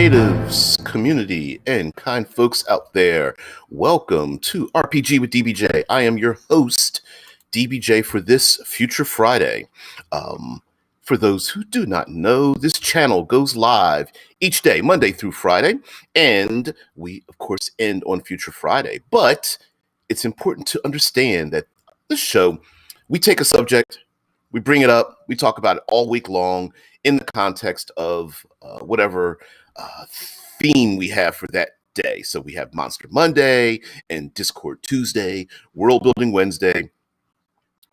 creatives, community, and kind folks out there. Welcome to RPG with DBJ. I am your host, DBJ, for this Future Friday. For those who do not know, this channel goes live each day, Monday through Friday, and we, of course, end on Future Friday. But it's important to understand that this show, we take a subject, we bring it up, we talk about it all week long in the context of whatever theme we have for that day. So we have Monster Monday and Discord Tuesday, World Building Wednesday,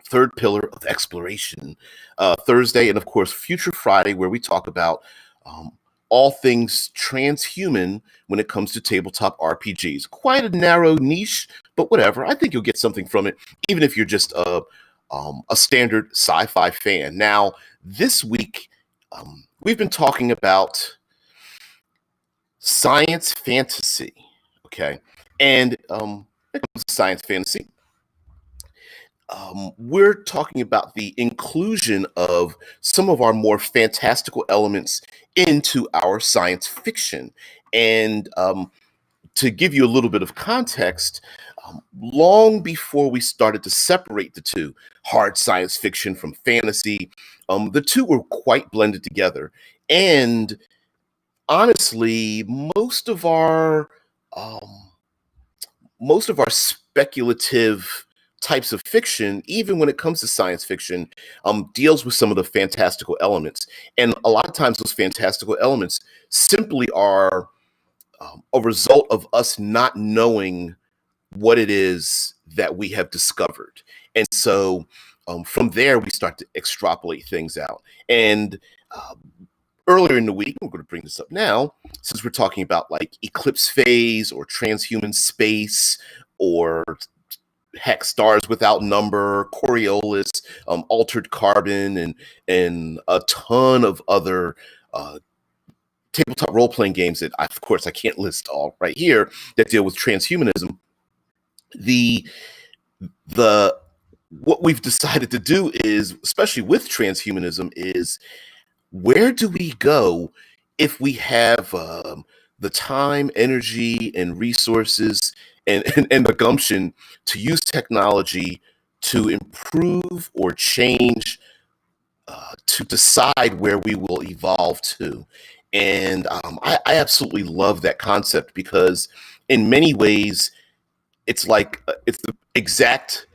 Third Pillar of Exploration Thursday, and of course Future Friday, where we talk about all things transhuman when it comes to tabletop RPGs. Quite a narrow niche, but whatever. I think you'll get something from it, even if you're just a standard sci-fi fan. Now, this week, we've been talking about science fantasy, okay? And when it comes to science fantasy, we're talking about the inclusion of some of our more fantastical elements into our science fiction. And to give you a little bit of context, long before we started to separate the two, hard science fiction from fantasy, the two were quite blended together. And honestly, most of our speculative types of fiction, even when it comes to science fiction, deals with some of the fantastical elements. And a lot of times those fantastical elements simply are a result of us not knowing what it is that we have discovered. And so from there, we start to extrapolate things out. And earlier in the week, we're going to bring this up now, since we're talking about like Eclipse phase or transhuman space or heck, stars without number, Coriolis, altered carbon, and a ton of other tabletop role-playing games that of course I can't list all right here that deal with transhumanism. The what we've decided to do is, especially with transhumanism, is where do we go if we have the time, energy, and resources and the gumption to use technology to improve or change, to decide where we will evolve to. And I absolutely love that concept, because in many ways, it's like it's the exact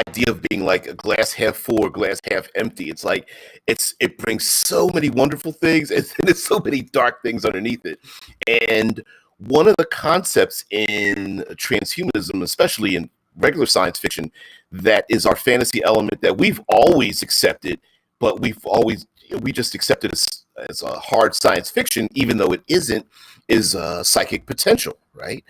idea of being like a glass half full or glass half empty. It's like it brings so many wonderful things, and there's so many dark things underneath it. And one of the concepts in transhumanism, especially in regular science fiction, that is our fantasy element that we've always accepted, but we just accept it as a hard science fiction, even though it isn't, is psychic potential, right?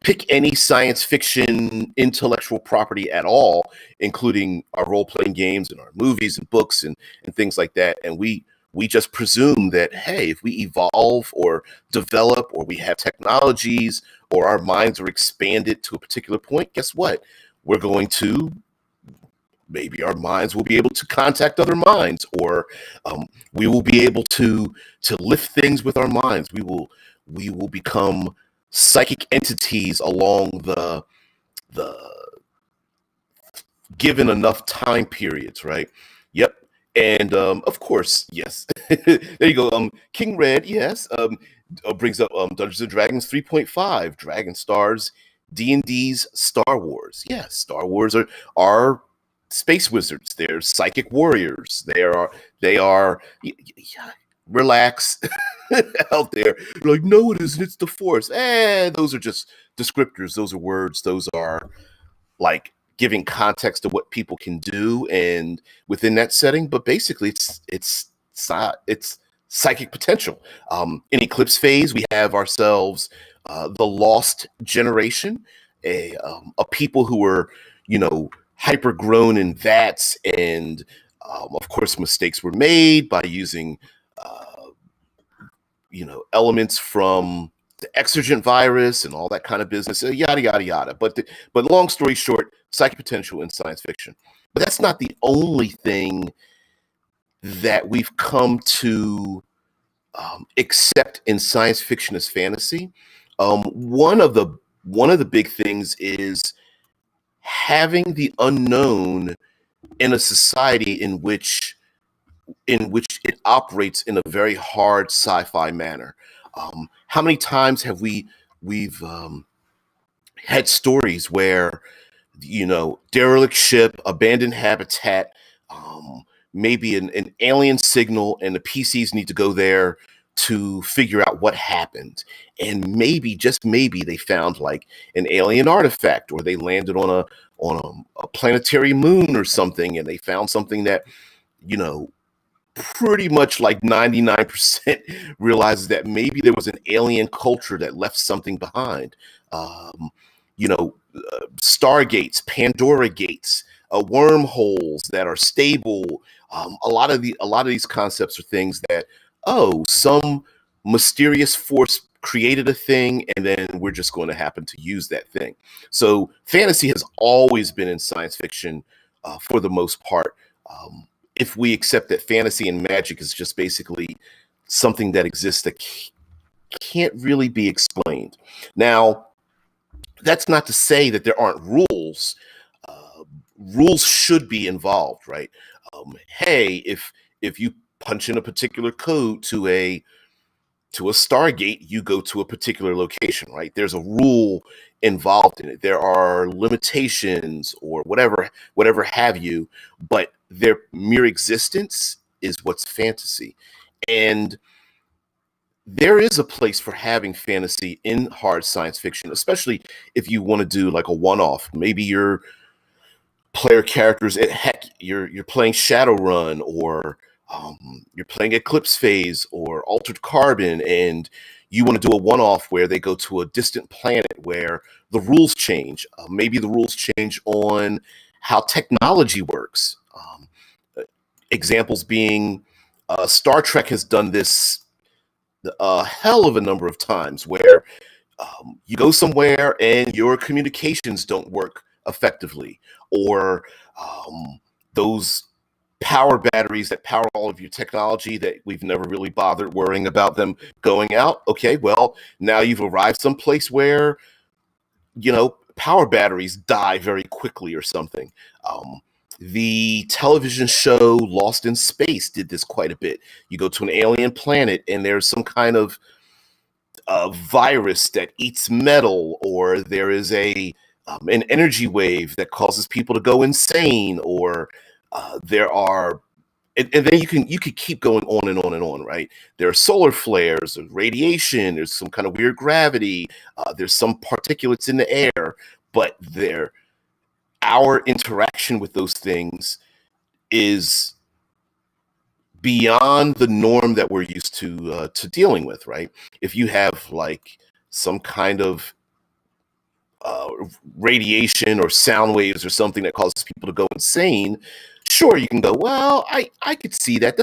Pick any science fiction intellectual property at all, including our role-playing games and our movies and books and things like that, and we just presume that, hey, if we evolve or develop, or we have technologies, or our minds are expanded to a particular point, guess what? We're going to, maybe our minds will be able to contact other minds, or we will be able to lift things with our minds. We will become psychic entities along the given enough time periods, right? Yep. And of course, yes. There you go. King Red, yes, brings up Dungeons and Dragons 3.5, Dragon Stars, D&D's Star Wars. Yes, Star Wars are space wizards. They're psychic warriors. They are relax out there. You're like, no, it isn't. It's the Force. Those are just descriptors. Those are words. Those are like giving context to what people can do and within that setting. But basically, it's psychic potential. In Eclipse phase, we have ourselves the lost generation, a people who are, hyper grown in vats, and of course mistakes were made by using elements from the exergent virus and all that kind of business, yada yada yada. But long story short, psychic potential in science fiction. But that's not the only thing that we've come to accept in science fiction as fantasy. One of the big things is having the unknown in a society in which it operates in a very hard sci-fi manner. How many times have we've had stories where, derelict ship, abandoned habitat, um, maybe an alien signal, and the PCs need to go there to figure out what happened. And maybe, just maybe, they found like an alien artifact, or they landed on a planetary moon or something, and they found something that, you know, pretty much like 99% realizes that maybe there was an alien culture that left something behind. Um, Stargates, Pandora gates, wormholes that are stable. A lot of these concepts are things that, some mysterious force created a thing, and then we're just going to happen to use that thing. So fantasy has always been in science fiction, for the most part. If we accept that fantasy and magic is just basically something that exists that can't really be explained. Now, that's not to say that there aren't rules. Uh, Rules should be involved, right? Hey, if you punch in a particular code to a Stargate, you go to a particular location, right? There's a rule involved in it. There are limitations or whatever have you, but their mere existence is what's fantasy. And there is a place for having fantasy in hard science fiction, especially if you want to do like a one-off. Maybe your player characters, heck, you're playing Shadowrun, or you're playing Eclipse Phase or Altered Carbon, and you want to do a one-off where they go to a distant planet where the rules change. Maybe the rules change on how technology works. Examples being, Star Trek has done this a hell of a number of times where, you go somewhere and your communications don't work effectively, or those power batteries that power all of your technology that we've never really bothered worrying about them going out. Okay, well, now you've arrived someplace where, power batteries die very quickly or something. The television show Lost in Space did this quite a bit. You go to an alien planet and there's some kind of a virus that eats metal, or there is an energy wave that causes people to go insane, or there are, and then you can keep going on and on and on, right? There are solar flares, there's radiation, there's some kind of weird gravity, there's some particulates in the air, but our interaction with those things is beyond the norm that we're used to dealing with, right? If you have like some kind of uh, radiation or sound waves or something that causes people to go insane, sure, you can go, well, I could see that.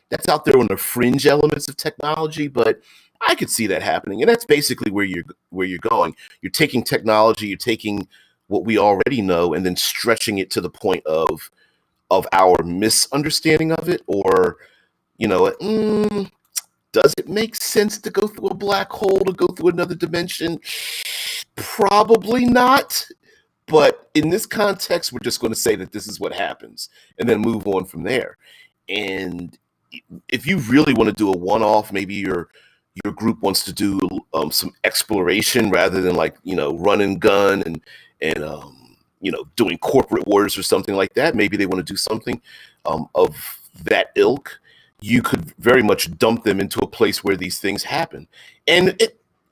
That's out there on the fringe elements of technology, but I could see that happening, and that's basically where you're going. You're taking technology, you're taking what we already know, and then stretching it to the point of our misunderstanding of it, or, does it make sense to go through a black hole, to go through another dimension? Probably not. But in this context, we're just going to say that this is what happens and then move on from there. And if you really want to do a one-off, maybe your group wants to do some exploration rather than, like, run and gun and doing corporate wars or something like that. Maybe they want to do something of that ilk. You could very much dump them into a place where these things happen. And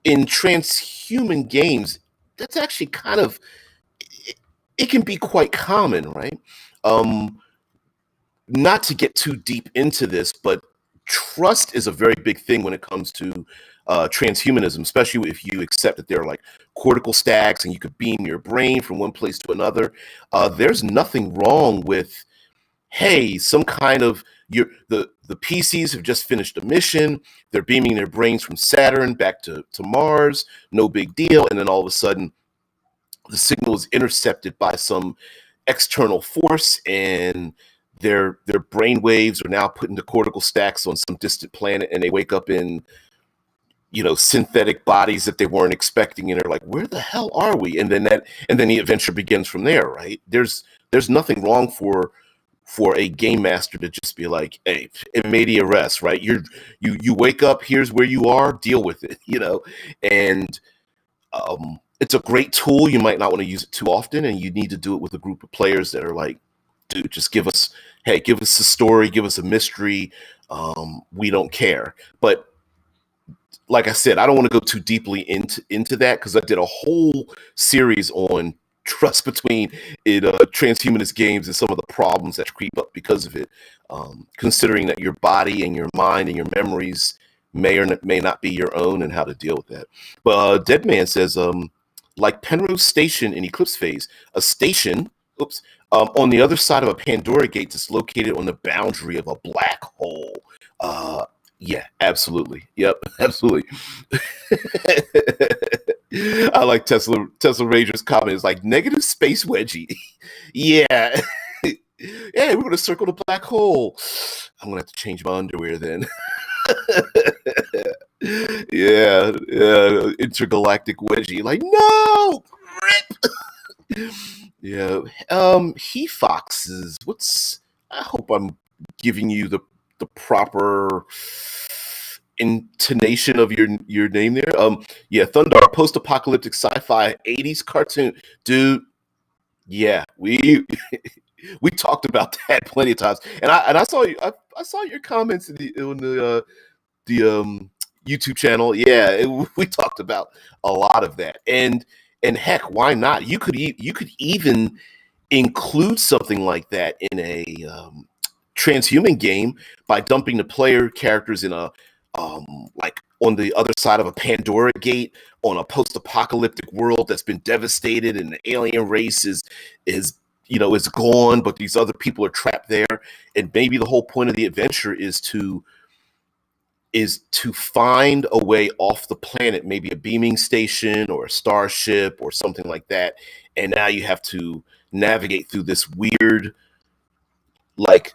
in transhuman games, that's actually kind of, it can be quite common, right? Um, Not to get too deep into this, but trust is a very big thing when it comes to transhumanism, especially if you accept that there are like cortical stacks and you could beam your brain from one place to another. There's nothing wrong with, hey, some kind of, the PCs have just finished a mission. They're beaming their brains from Saturn back to Mars. No big deal. And then all of a sudden, the signal is intercepted by some external force, and their brain waves are now put into cortical stacks on some distant planet, and they wake up in synthetic bodies that they weren't expecting, and they're like, where the hell are we? And then the adventure begins from there, right? There's nothing wrong for a game master to just be like, hey, immediate arrest, right? You wake up, here's where you are, deal with it, and it's a great tool. You might not want to use it too often, and you need to do it with a group of players that are like, dude, just give us a story, give us a mystery. We don't care. But like I said, I don't want to go too deeply into that, because I did a whole series on trust between transhumanist games and some of the problems that creep up because of it. Considering that your body and your mind and your memories may or may not be your own, and how to deal with that. But Dead Man says, like Penrose Station in Eclipse Phase, a station, on the other side of a Pandora gate that's located on the boundary of a black hole. Yeah, absolutely. Yep, absolutely. I like Tesla Ranger's comment. It's like negative space wedgie. Yeah. Yeah, we're gonna circle the black hole. I'm gonna have to change my underwear then. Yeah, intergalactic wedgie. Like, no, rip. Yeah. He foxes. I hope I'm giving you the proper intonation of your name there. Yeah, Thundar, post-apocalyptic sci-fi 80s cartoon. Dude, yeah, we talked about that plenty of times. And I saw you I saw your comments in the YouTube channel. Yeah, we talked about a lot of that. And heck, why not? You could even include something like that in a transhuman game by dumping the player characters in a like on the other side of a Pandora gate on a post-apocalyptic world that's been devastated, and the alien race is gone, but these other people are trapped there. And maybe the whole point of the adventure is to find a way off the planet, maybe a beaming station or a starship or something like that. And now you have to navigate through this weird, like,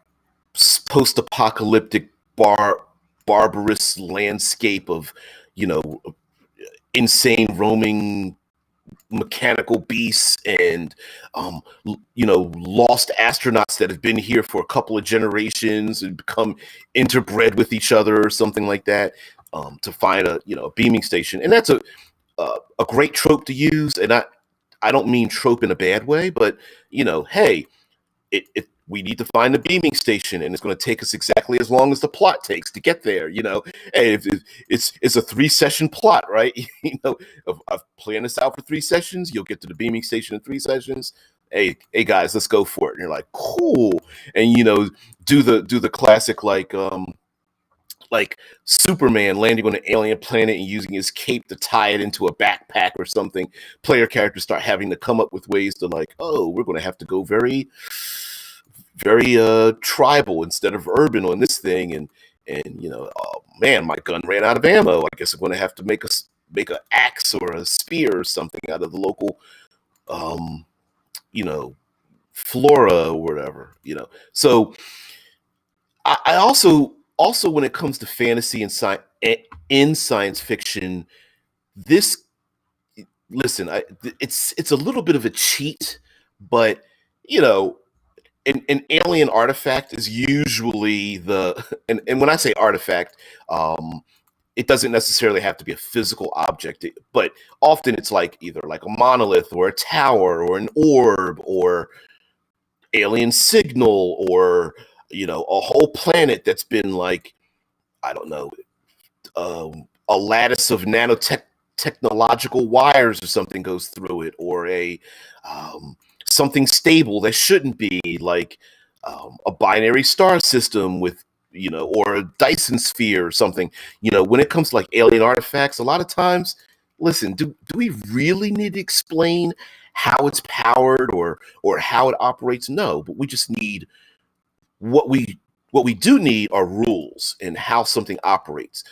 post-apocalyptic barbarous landscape of insane roaming mechanical beasts and lost astronauts that have been here for a couple of generations and become interbred with each other or something like that, to find a beaming station. And that's a great trope to use. And I don't mean trope in a bad way, but hey, we need to find the beaming station, and it's going to take us exactly as long as the plot takes to get there. Hey, if it's a 3-session plot, right? I've planned this out for 3 sessions. You'll get to the beaming station in 3 sessions. Hey guys, let's go for it. And you're like, cool. And do the classic, like Superman landing on an alien planet and using his cape to tie it into a backpack or something. Player characters start having to come up with ways to, like, oh, we're going to have to go very tribal instead of urban on this thing, and oh man, my gun ran out of ammo. I guess I'm going to have to make an axe or a spear or something out of the local flora or whatever. So I also when it comes to fantasy and in science fiction, this, listen, it's a little bit of a cheat, but an alien artifact is usually and when I say artifact, it doesn't necessarily have to be a physical object, but often it's like either like a monolith or a tower or an orb or alien signal, or a whole planet that's been, like, I don't know, a lattice of technological wires or something goes through it, or a something stable that shouldn't be, like a binary star system with or a Dyson sphere or something. When it comes to, like, alien artifacts, a lot of times, listen, do we really need to explain how it's powered or how it operates? No, but we just need what we do need are rules and how something operates.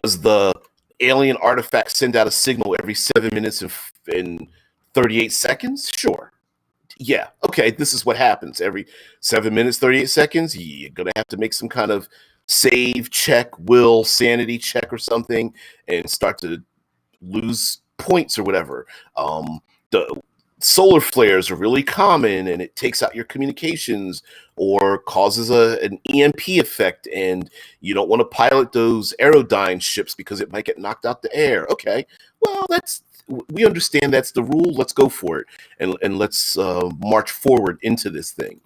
Does the alien artifact send out a signal every 7 minutes and 38 seconds? Sure. Yeah. okay, this is what happens every 7 minutes, 38 seconds. You're going to have to make some kind of save check, will, sanity check or something, and start to lose points or whatever. The solar flares are really common, and it takes out your communications or causes an EMP effect, and you don't want to pilot those Aerodyne ships because it might get knocked out the air. Okay, well, we understand that's the rule. Let's go for it, and let's march forward into this thing.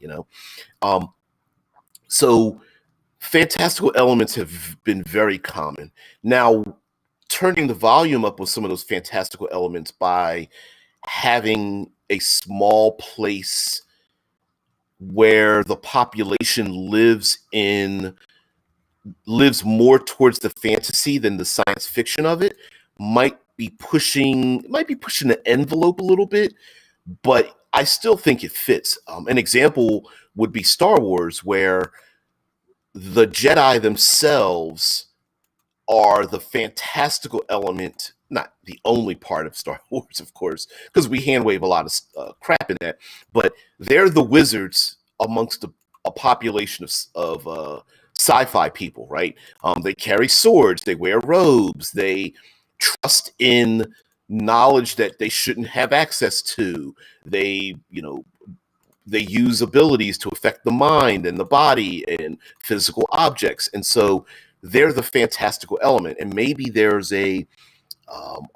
So fantastical elements have been very common. Now, turning the volume up with some of those fantastical elements by having a small place where the population lives more towards the fantasy than the science fiction of it might be pushing the envelope a little bit, but I still think it fits. An example would be Star Wars, where the Jedi themselves are the fantastical element, not the only part of Star Wars, of course, because we hand wave a lot of crap in that, but they're the wizards amongst a population of sci-fi people, right? They carry swords, they wear robes, they trust in knowledge that they shouldn't have access to. They use abilities to affect the mind and the body and physical objects, and so they're the fantastical element. And maybe there's a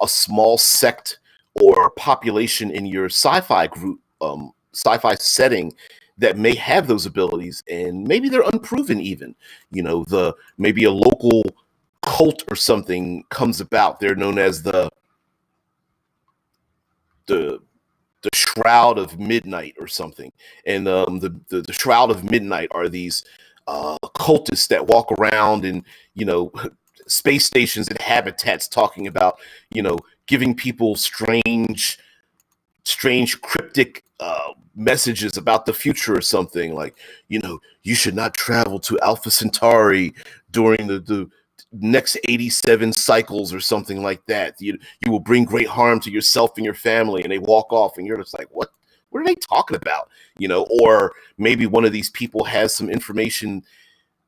small sect or population in your sci-fi group, sci-fi setting, that may have those abilities, and maybe they're unproven even. Maybe a local cult or something comes about. They're known as the the Shroud of Midnight or something. And the Shroud of Midnight are these cultists that walk around in, space stations and habitats, talking about, giving people strange cryptic messages about the future or something, like, you should not travel to Alpha Centauri during the next 87 cycles or something like that. You will bring great harm to yourself and your family. And they walk off, and you're just like, what are they talking about? Or maybe one of these people has some information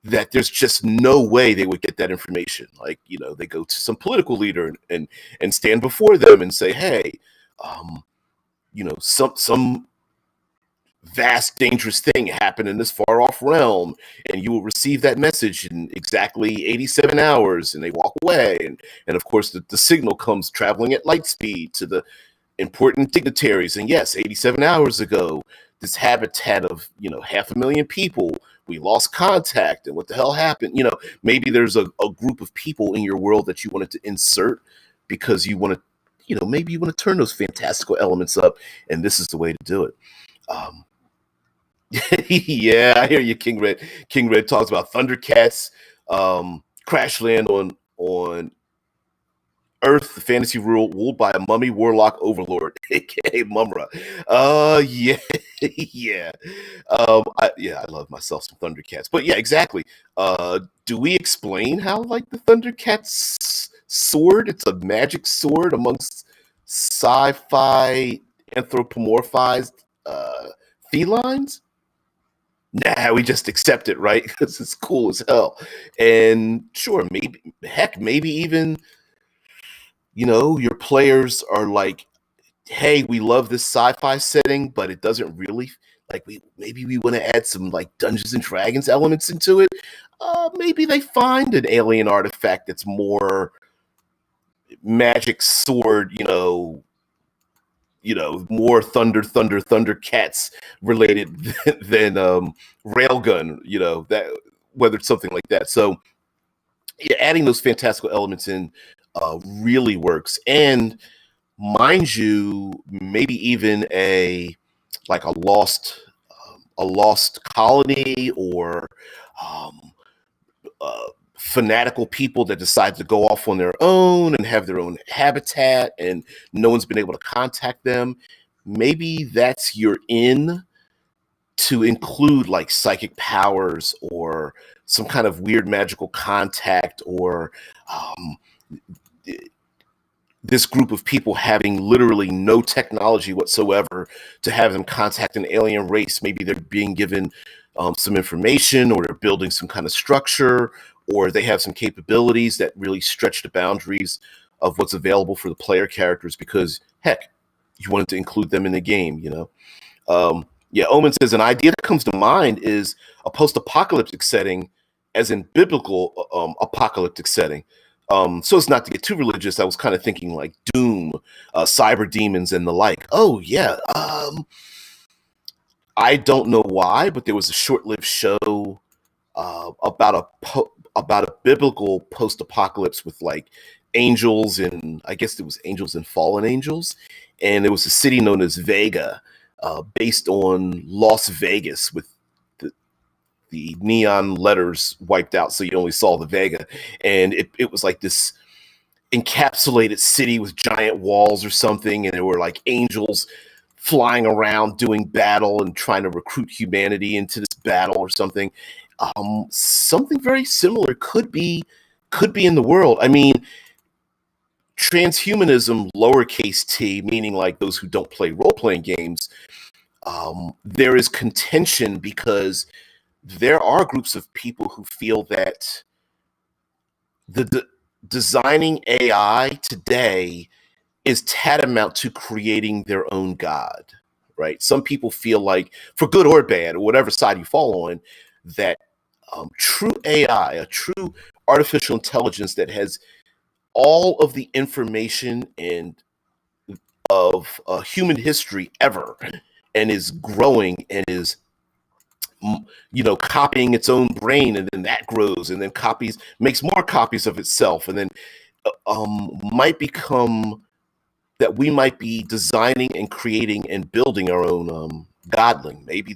that there's just no way they would get that information. Like, they go to some political leader and stand before them and say, hey, some vast dangerous thing happened in this far off realm, and you will receive that message in exactly 87 hours. And they walk away, and of course the signal comes traveling at light speed to the important dignitaries. And yes, 87 hours ago, this habitat of 500,000 people, we lost contact, and what the hell happened? Maybe there's a group of people in your world that you wanted to insert because you want to, maybe you want to turn those fantastical elements up, and this is the way to do it. Yeah, I hear you, King Red. King Red talks about Thundercats, crash land on Earth, the fantasy world ruled by a mummy warlock overlord, aka Mumra. Yeah, yeah. I love myself some Thundercats. But yeah, exactly. Do we explain how, like, the Thundercats sword? It's a magic sword amongst sci-fi anthropomorphized felines? Nah, we just accept it, right? Because it's cool as hell. And sure, maybe even, your players are like, hey, we love this sci-fi setting, but it doesn't really, like, maybe we want to add some, like, Dungeons and Dragons elements into it. Maybe they find an alien artifact that's more magic sword, more Thundercats related than Railgun, that, whether it's something like that. So yeah, adding those fantastical elements in really works. And mind you, maybe even like a lost colony, or um, fanatical people that decide to go off on their own and have their own habitat, and no one's been able to contact them. Maybe that's your in to include, like, psychic powers or some kind of weird magical contact, or this group of people having literally no technology whatsoever to have them contact an alien race. Maybe they're being given some information, or they're building some kind of structure, or they have some capabilities that really stretch the boundaries of what's available for the player characters, because heck, you wanted to include them in the game, you know? Yeah, Omen says an idea that comes to mind is a post-apocalyptic setting, as in biblical apocalyptic setting. So as not to get too religious, I was kind of thinking like Doom, cyber demons, and the like. Oh yeah, I don't know why, but there was a short-lived show about a biblical post-apocalypse with like angels, and I guess it was angels and fallen angels, and there was a city known as Vega, based on Las Vegas, with the neon letters wiped out, so you only saw the Vega, and it was like this encapsulated city with giant walls or something, and there were like angels flying around doing battle and trying to recruit humanity into this battle or something. Something very similar could be in the world. I mean, transhumanism, lowercase t, meaning like those who don't play role-playing games, there is contention because there are groups of people who feel that designing AI today is tantamount to creating their own god, right? Some people feel like, for good or bad, or whatever side you fall on, that true AI, a true artificial intelligence that has all of the information and of human history ever, and is growing and is copying its own brain, and then that grows and then makes more copies of itself, and then might become that we might be designing and creating and building our own godling. Maybe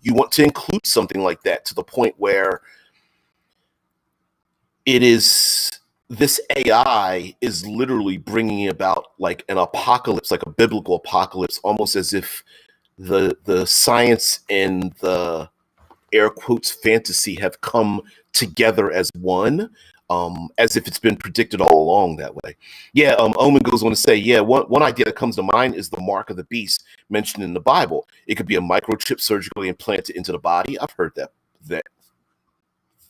you want to include something like that, to the point where it is, this AI is literally bringing about like an apocalypse, like a biblical apocalypse, almost as if the science and the air quotes fantasy have come together as one, as if it's been predicted all along that way. Yeah, Omen goes on to say, yeah, one idea that comes to mind is the mark of the beast mentioned in the Bible. It could be a microchip surgically implanted into the body. I've heard that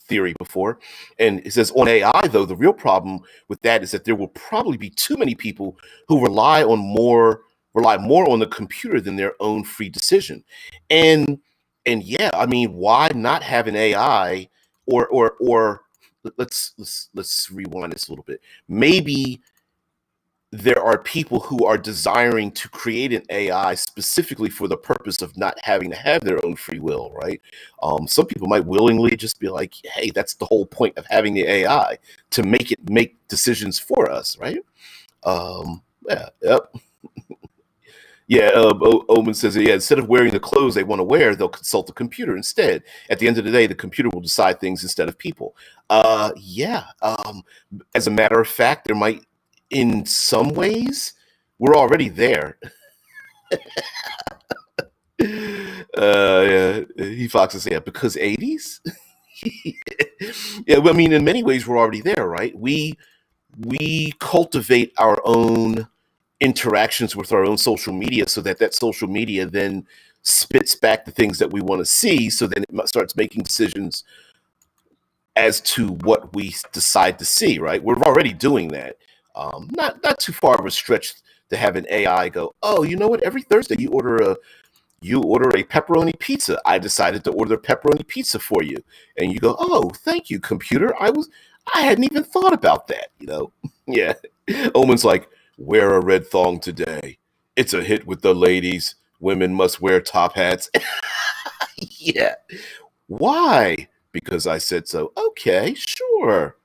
theory before. And it says, on AI, though, the real problem with that is that there will probably be too many people who rely more on the computer than their own free decision. And yeah, I mean, why not have an AI, or let's rewind this a little bit. Maybe there are people who are desiring to create an AI specifically for the purpose of not having to have their own free will, right? Some people might willingly just be like, hey, that's the whole point of having the AI, to make decisions for us, right? Yeah, yep. Yeah, Omen says, yeah, instead of wearing the clothes they want to wear, they'll consult the computer instead. At the end of the day, the computer will decide things instead of people. Yeah. As a matter of fact, there might, in some ways, we're already there. Yeah, he foxes, yeah, because 80s. Yeah, well, I mean, in many ways, we're already there, right? We cultivate our own interactions with our own social media, so that social media then spits back the things that we want to see, so then it starts making decisions as to what we decide to see, right? We're already doing that. Not too far of a stretch to have an AI go, oh, you know what, every Thursday you order a pepperoni pizza. I decided to order a pepperoni pizza for you. And you go, oh, thank you, computer. I hadn't even thought about that, Yeah. Omen's like, wear a red thong today. It's a hit with the ladies. Women must wear top hats. Yeah. Why? Because I said so. Okay, sure.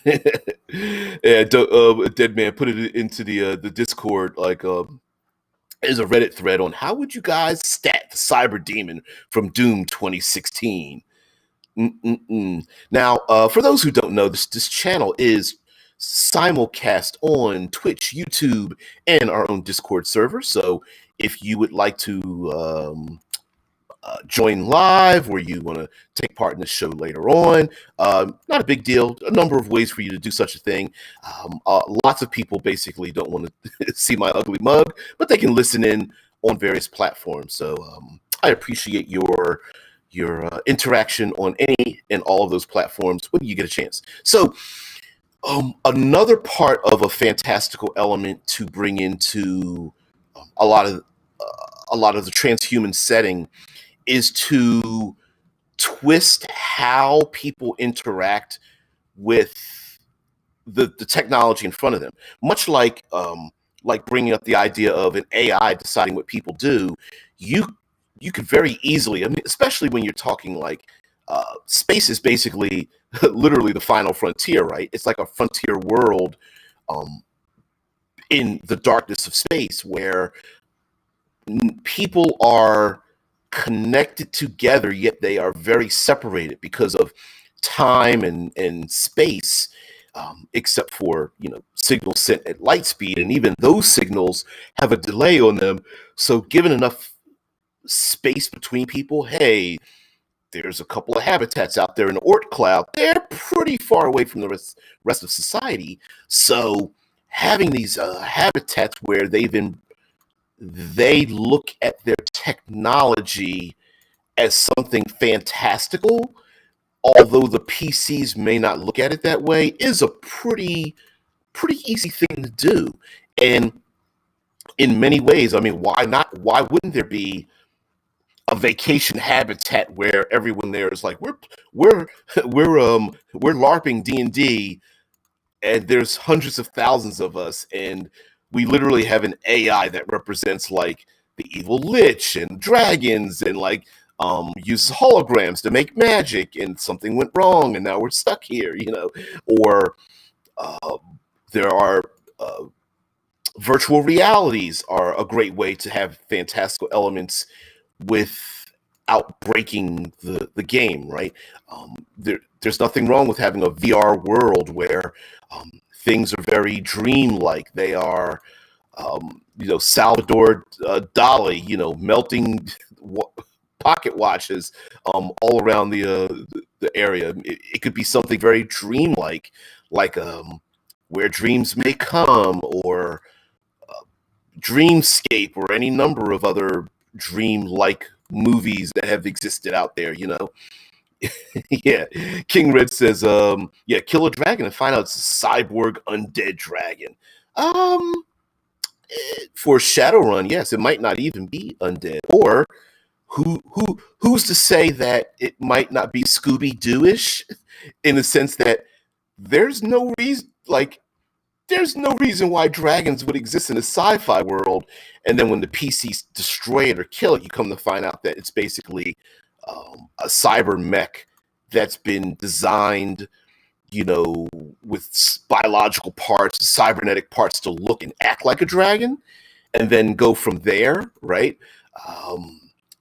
Yeah, Dead Man put it into the Discord, like, there's a Reddit thread on how would you guys stat the cyber demon from Doom 2016. Now, for those who don't know, this channel is simulcast on Twitch, YouTube, and our own Discord server. So if you would like to join live, or you want to take part in the show later on. Not a big deal. A number of ways for you to do such a thing. Lots of people basically don't want to see my ugly mug, but they can listen in on various platforms. So I appreciate your interaction on any and all of those platforms when you get a chance. So another part of a fantastical element to bring into a lot of the transhuman setting is to twist how people interact with the technology in front of them. Much like bringing up the idea of an AI deciding what people do, you could very easily, I mean, especially when you're talking like space is basically literally the final frontier, right? It's like a frontier world um, in the darkness of space where people are connected together, yet they are very separated because of time and space, except for signals sent at light speed, and even those signals have a delay on them. So given enough space between people, hey, there's a couple of habitats out there in the Oort cloud. They're pretty far away from the rest of society. So having these habitats where they look at their technology as something fantastical, although the PCs may not look at it that way, is a pretty easy thing to do. And in many ways, I mean, why not? Why wouldn't there be a vacation habitat where everyone there is like, we're we're LARPing D&D, and there's hundreds of thousands of us, and we literally have an AI that represents like the evil lich and dragons, and like uses holograms to make magic, and something went wrong and now we're stuck here, or uh, there are virtual realities are a great way to have fantastical elements without breaking the game, right? There's nothing wrong with having a VR world where things are very dreamlike. They are, Salvador Dali, melting pocket watches all around the area. It could be something very dreamlike, like Where Dreams May Come, or Dreamscape, or any number of other dream-like movies that have existed out there. Yeah. King Red says, yeah, kill a dragon and find out it's a cyborg undead dragon. For Shadowrun, yes, it might not even be undead. Or who's to say that it might not be Scooby-Doo-ish, in the sense that there's no reason, there's no reason why dragons would exist in a sci-fi world, and then when the PCs destroy it or kill it, you come to find out that it's basically a cyber mech that's been designed, with biological parts, cybernetic parts to look and act like a dragon, and then go from there, right?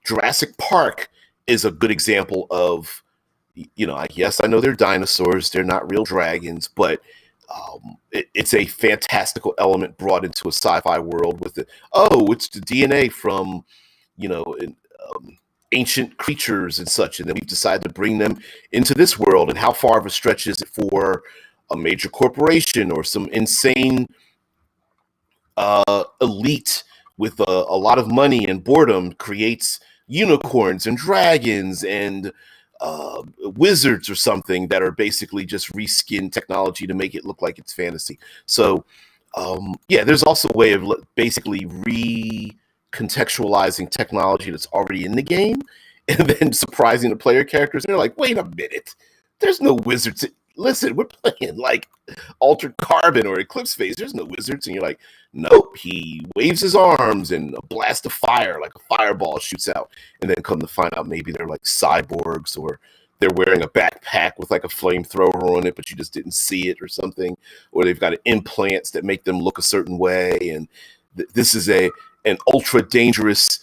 Jurassic Park is a good example of, yes, I know they're dinosaurs, they're not real dragons, but it's a fantastical element brought into a sci-fi world with it. Oh, it's the DNA from, ancient creatures and such, and then we've decided to bring them into this world. And how far of a stretch is it for a major corporation or some insane elite with a lot of money and boredom creates unicorns and dragons and wizards or something that are basically just reskinned technology to make it look like it's fantasy. So yeah, there's also a way of basically recontextualizing technology that's already in the game, and then surprising the player characters. They're like, wait a minute, there's no wizards. Listen, we're playing like Altered Carbon or Eclipse Phase. There's no wizards. And you're like, nope, he waves his arms and a blast of fire, like a fireball, shoots out. And then come to find out maybe they're like cyborgs, or they're wearing a backpack with like a flamethrower on it, but you just didn't see it or something. Or they've got implants that make them look a certain way. And this is an ultra dangerous,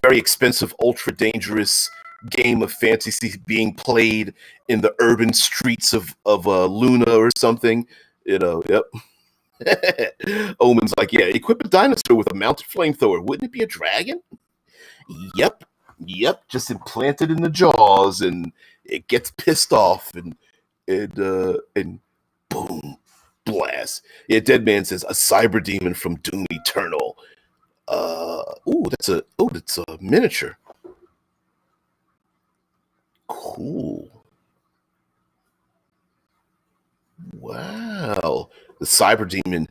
very expensive, ultra dangerous game of fantasy being played in the urban streets of Luna or something. Yep. Omen's like, yeah, equip a dinosaur with a mounted flamethrower. Wouldn't it be a dragon? Yep. Yep, just implanted in the jaws, and it gets pissed off, and boom, blast. Yeah, Dead Man says a cyber demon from Doom Eternal. That's a miniature. Cool. Wow. The cyber demon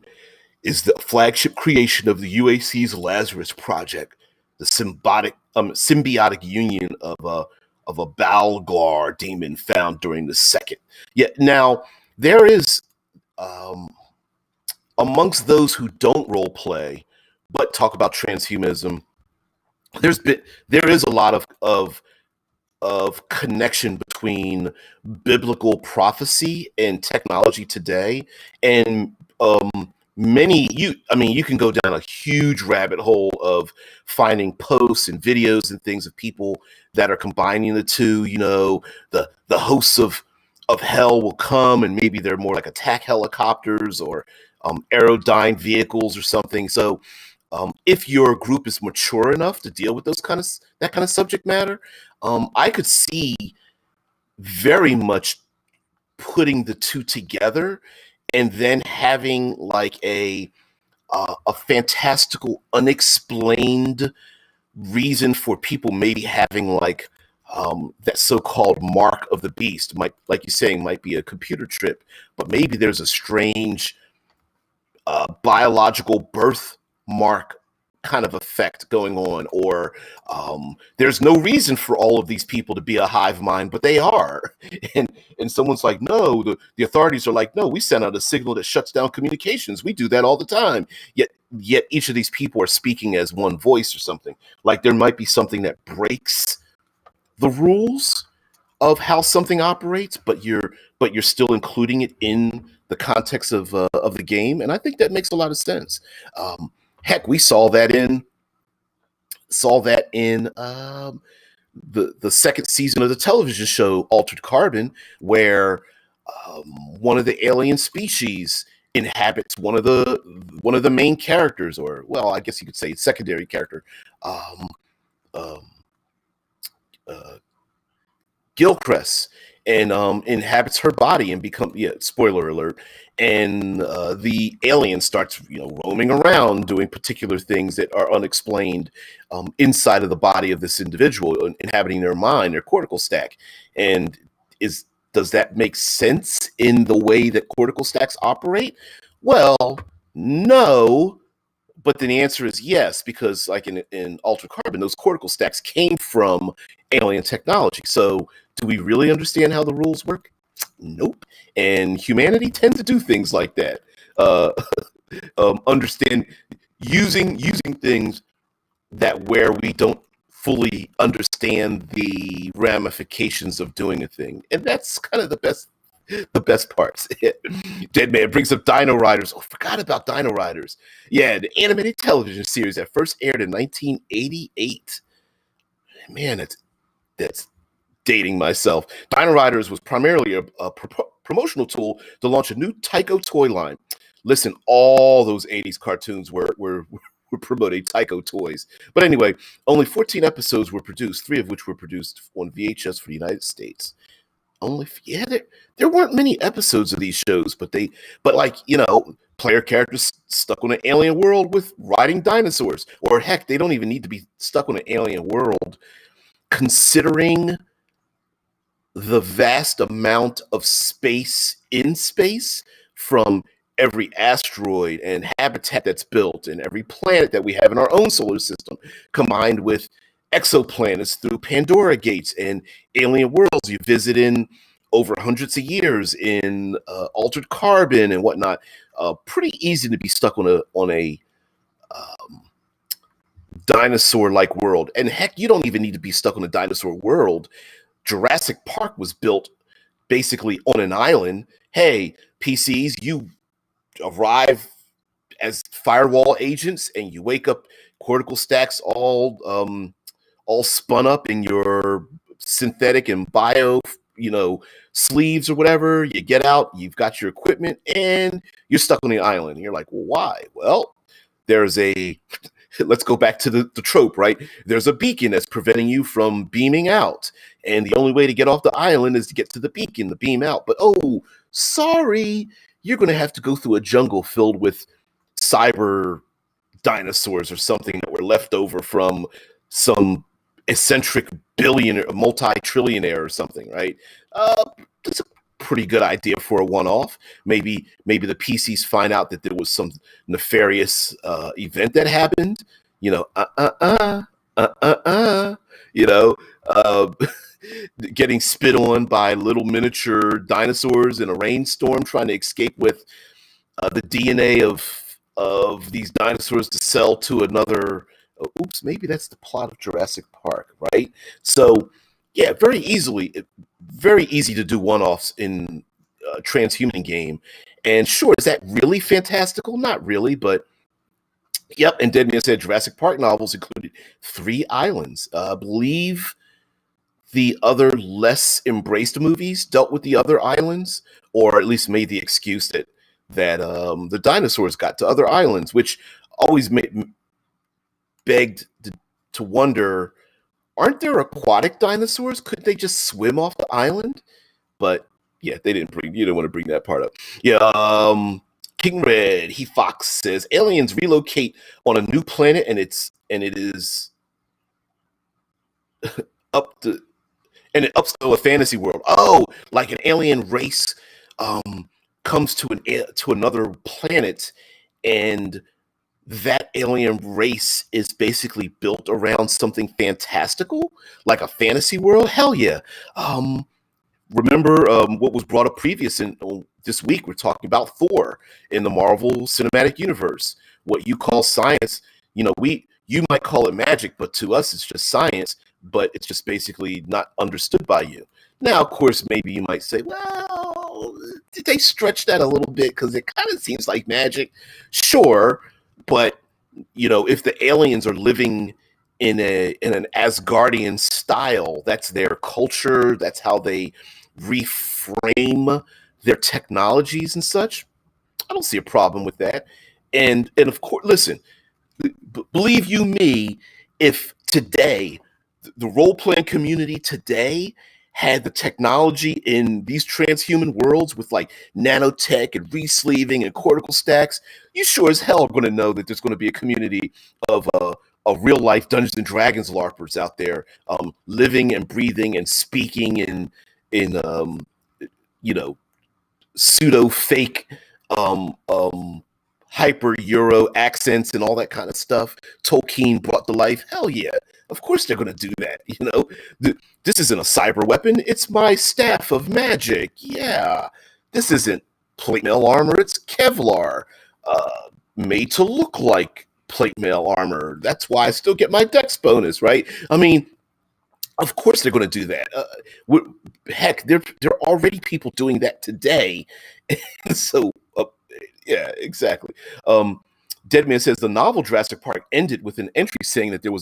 is the flagship creation of the UAC's Lazarus Project, the symbiotic union of a Balgar demon found during the second. Yeah, now there is um, amongst those who don't role play but talk about transhumanism. There is a lot of connection between biblical prophecy and technology today, and you can go down a huge rabbit hole of finding posts and videos and things of people that are combining the two. The hosts of hell will come, and maybe they're more like attack helicopters or aerodyne vehicles or something. So if your group is mature enough to deal with that kind of subject matter, I could see very much putting the two together and then having like a fantastical, unexplained reason for people maybe having like that so-called mark of the beast. Might, like you're saying, might be a computer trip, but maybe there's a strange biological birthmark kind of effect going on, or there's no reason for all of these people to be a hive mind, but they are. And someone's like, no, the authorities are like, no, we send out a signal that shuts down communications. We do that all the time. Yet each of these people are speaking as one voice or something. Like there might be something that breaks the rules of how something operates, but you're still including it in the context of the game, and I think that makes a lot of sense. Heck, we saw that in the second season of the television show Altered Carbon, where one of the alien species inhabits one of the main characters, or well, I guess you could say secondary character. Um, um, uh, Gilchrist, and inhabits her body and become, yeah, spoiler alert, and the alien starts roaming around doing particular things that are unexplained inside of the body of this individual, inhabiting their mind, their cortical stack. And is does that make sense in the way that cortical stacks operate? Well, no, but then the answer is yes, because like in Ultra Carbon, those cortical stacks came from alien technology. So do we really understand how the rules work? Nope. And humanity tends to do things like that. Uh, understand using things that where we don't fully understand the ramifications of doing a thing, and that's kind of the best parts. Dead Man brings up Dino Riders. Oh, forgot about Dino Riders. Yeah, the animated television series that first aired in 1988. Man, that's dating myself. Dino Riders was primarily a promotional tool to launch a new Tyco toy line. Listen, all those 80s cartoons were promoting Tyco toys. But anyway, only 14 episodes were produced, three of which were produced on VHS for the United States. There weren't many episodes of these shows, but like player characters stuck on an alien world with riding dinosaurs, or heck, they don't even need to be stuck on an alien world, considering the vast amount of space in space, from every asteroid and habitat that's built and every planet that we have in our own solar system, combined with exoplanets through Pandora gates and alien worlds you visit in over hundreds of years in Altered Carbon and whatnot. Pretty easy to be stuck on a um, dinosaur-like world. And heck, you don't even need to be stuck on a dinosaur world. Jurassic Park was built basically on an island. Hey, PCs, you arrive as firewall agents, and you wake up cortical stacks all spun up in your synthetic and bio sleeves or whatever. You get out, you've got your equipment, and you're stuck on the island. And you're like, well, why? Well, there's a let's go back to the trope, right? There's a beacon that's preventing you from beaming out. And the only way to get off the island is to get to the beacon, to beam out. But oh, sorry, you're going to have to go through a jungle filled with cyber dinosaurs or something that were left over from some eccentric billionaire, multi-trillionaire or something, right? It's a pretty good idea for a one-off. Maybe the PCs find out that there was some nefarious event that happened. You know, you know, uh, getting spit on by little miniature dinosaurs in a rainstorm, trying to escape with the DNA of these dinosaurs to sell to another. Oops, maybe that's the plot of Jurassic Park, right? So, yeah, very easy to do one-offs in a transhuman game. And sure, is that really fantastical? Not really, but yep. And Deadman said Jurassic Park novels included 3 islands. I believe the other less embraced movies dealt with the other islands, or at least made the excuse that the dinosaurs got to other islands, which always begged to wonder, aren't there aquatic dinosaurs? Couldn't they just swim off the island? But yeah, you didn't want to bring that part up. Yeah, King Red, he Fox says aliens relocate on a new planet and it is up to and it ups to a fantasy world. Oh, like an alien race comes to another planet, and that alien race is basically built around something fantastical, like a fantasy world. Hell yeah. Remember what was brought up this week? We're talking about Thor in the Marvel Cinematic Universe. What you call science, you might call it magic, but to us it's just science. But it's just basically not understood by you. Now, of course, maybe you might say, well, did they stretch that a little bit? Because it kind of seems like magic. Sure, but, if the aliens are living in an Asgardian style, that's their culture, that's how they reframe their technologies and such, I don't see a problem with that. And of course, listen, believe you me, if today the role-playing community today had the technology in these transhuman worlds with like nanotech and resleeving and cortical stacks, you sure as hell are going to know that there's going to be a community of real-life Dungeons and Dragons LARPers out there, living and breathing and speaking in pseudo fake hyper Euro accents and all that kind of stuff Tolkien brought to life. Hell yeah. Of course they're going to do that. This isn't a cyber weapon. It's my staff of magic. Yeah. This isn't plate mail armor. It's Kevlar, made to look like plate mail armor. That's why I still get my dex bonus, right? I mean, of course they're going to do that. Heck, there are already people doing that today. So, yeah, exactly. Deadman says the novel Jurassic Park ended with an entry saying that there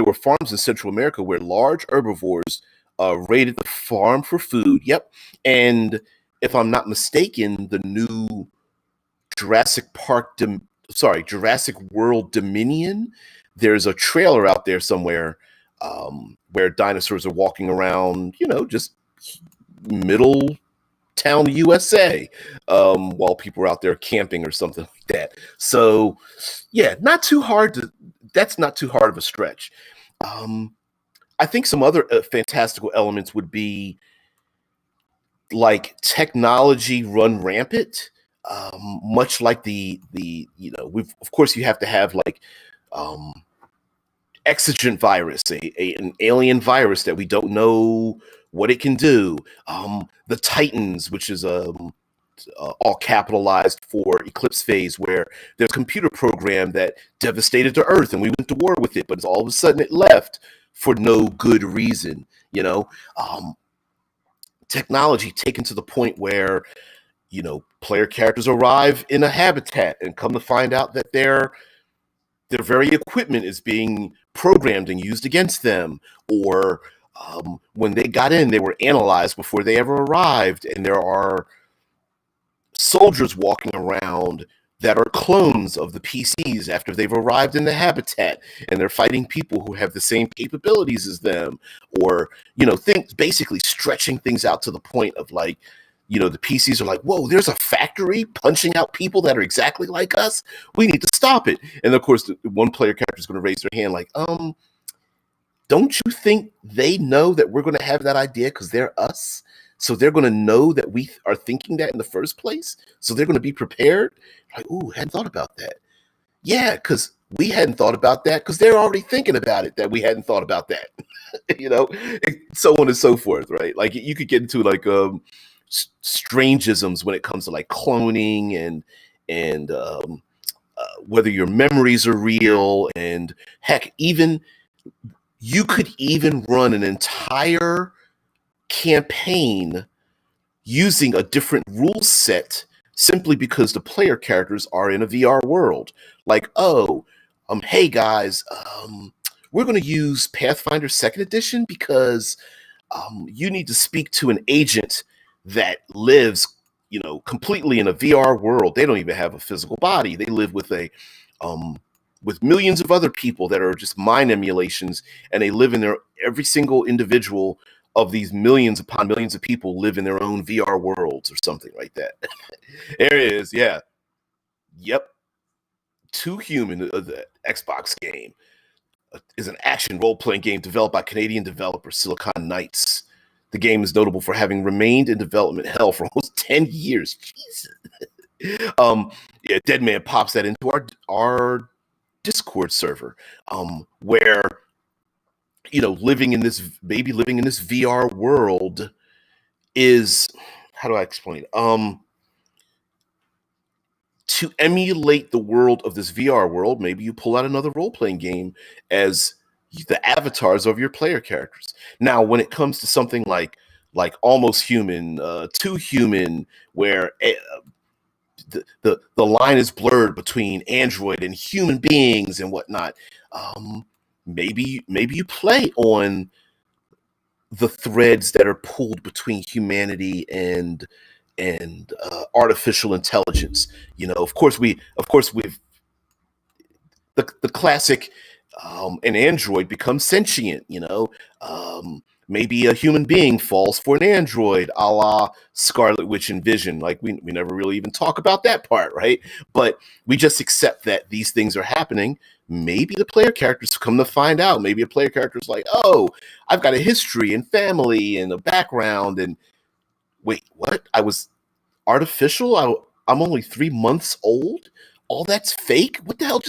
were farms in Central America where large herbivores raided the farm for food. Yep. And if I'm not mistaken, the new Jurassic World Dominion, there's a trailer out there somewhere where dinosaurs are walking around, just middle town USA, while people are out there camping or something like that. So yeah, that's not too hard of a stretch. I think some other fantastical elements would be like technology run rampant, much like of course you have to have like exigent virus, an alien virus that we don't know what it can do. The Titans, which is all capitalized for Eclipse phase, where there's a computer program that devastated the Earth and we went to war with it, but all of a sudden it left for no good reason. Technology taken to the point where player characters arrive in a habitat and come to find out that their very equipment is being programmed and used against them, or when they got in, they were analyzed before they ever arrived, and there are soldiers walking around, that are clones of the PCs after they've arrived in the habitat, and they're fighting people who have the same capabilities as them, or think basically stretching things out to the point of like, the PCs are like, whoa, there's a factory punching out people that are exactly like us. We need to stop it. And of course, the one player character is going to raise their hand like, don't you think they know that we're going to have that idea because they're us? So they're going to know that we are thinking that in the first place. So they're going to be prepared. Like, ooh, hadn't thought about that. Yeah, because we hadn't thought about that because they're already thinking about it that we hadn't thought about that. So on and so forth, right? Like you could get into like strangeisms when it comes to like cloning and whether your memories are real, and heck, even you could even run an entire campaign using a different rule set simply because the player characters are in a VR world. Like, hey guys, we're going to use Pathfinder 2nd Edition because you need to speak to an agent that lives, completely in a VR world. They don't even have a physical body. They live with millions of other people that are just mind emulations, and they live in their every single individual of these millions upon millions of people live in their own VR worlds or something like that. There it is. Yeah. Yep. Too Human, the Xbox game, is an action role-playing game developed by Canadian developer Silicon Knights. The game is notable for having remained in development hell for almost 10 years. Jesus. Dead Man pops that into our Discord server, where living in this VR world is, how do I explain? To emulate the world of this VR world, maybe you pull out another role-playing game as the avatars of your player characters. Now, when it comes to something like Almost Human, Too Human, where the line is blurred between android and human beings and whatnot, maybe you play on the threads that are pulled between humanity and artificial intelligence. Of course we've the classic, an android becomes sentient. Maybe a human being falls for an android, a la Scarlet Witch and Vision. Like we never really even talk about that part, right? But we just accept that these things are happening. Maybe the player characters come to find out. Maybe a player character is like, oh, I've got a history and family and a background. And wait, what? I was artificial? I'm only 3 months old? All that's fake? What the hell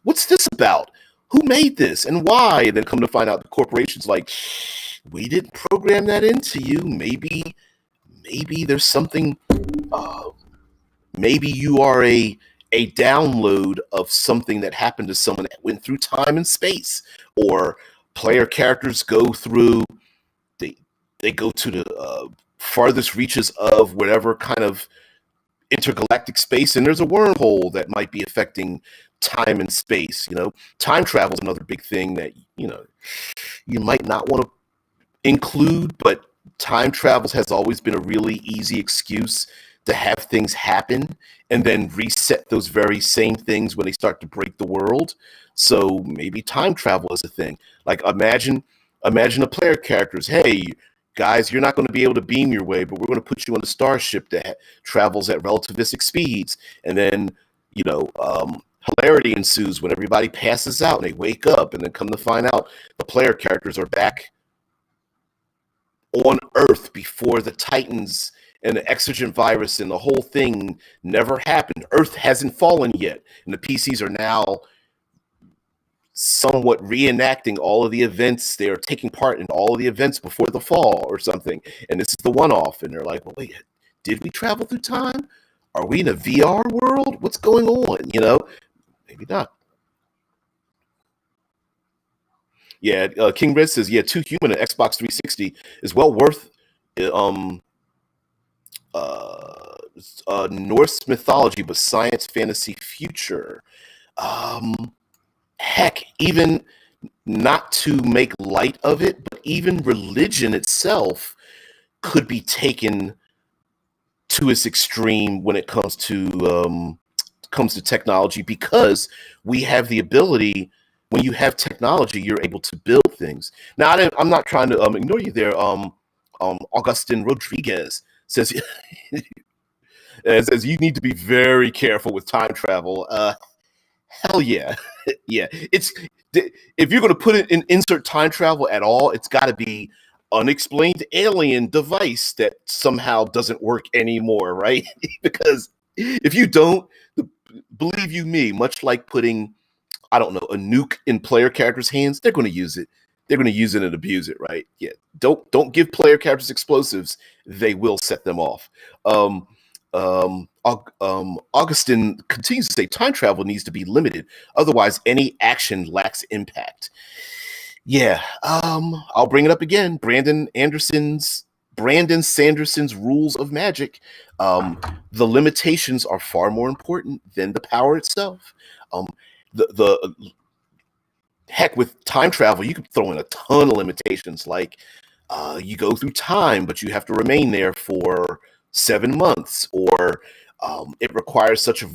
what's this about? Who made this and why? And then come to find out the corporation's like, we didn't program that into you. Maybe there's something, maybe you are a download of something that happened to someone that went through time and space. Or player characters go through, they go to the farthest reaches of whatever kind of intergalactic space, and there's a wormhole that might be affecting time and space. Time travel is another big thing that you might not want to include, but time travels has always been a really easy excuse to have things happen and then reset those very same things when they start to break the world. So maybe time travel is a thing. Like imagine a player character's, hey guys, you're not going to be able to beam your way, but we're going to put you on a starship that travels at relativistic speeds. And then, hilarity ensues when everybody passes out and they wake up, and then come to find out the player characters are back on Earth before the Titans and the exogen virus and the whole thing never happened. Earth hasn't fallen yet, and the PCs are now somewhat reenacting all of the events. They are taking part in all of the events before the fall or something, and this is the one-off, and they're like, well, wait, did we travel through time? Are we in a VR world? What's going on? Maybe not. Yeah, King Red says, yeah, Too Human at Xbox 360 is well worth Norse mythology but science fantasy future. Heck, even not to make light of it, but even religion itself could be taken to its extreme when it comes to comes to technology, because we have the ability. When you have technology, you're able to build things. Now, I'm not trying to ignore you there. Augustin Rodriguez says says you need to be very careful with time travel. Hell yeah, yeah. It's if you're going to put it in insert time travel at all, it's got to be unexplained alien device that somehow doesn't work anymore, right? Because if you don't, believe you me, much like putting, I don't know, a nuke in player characters' hands, they're going to use it. They're going to use it and abuse it, right? Yeah. Don't give player characters explosives. They will set them off. Augustine continues to say time travel needs to be limited. Otherwise, any action lacks impact. Yeah. I'll bring it up again. Brandon Sanderson's rules of magic. The limitations are far more important than the power itself. The heck, with time travel, you could throw in a ton of limitations, like you go through time, but you have to remain there for 7 months, or it requires such a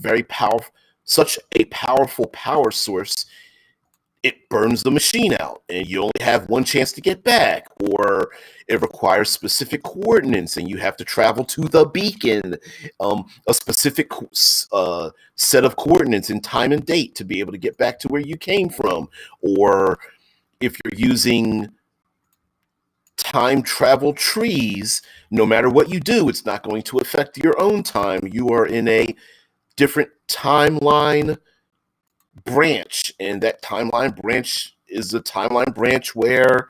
powerful power source, it burns the machine out and you only have one chance to get back, or it requires specific coordinates and you have to travel to the beacon, a specific set of coordinates in time and date to be able to get back to where you came from. Or if you're using time travel trees, no matter what you do, it's not going to affect your own time. You are in a different timeline branch, and that timeline branch is a timeline branch where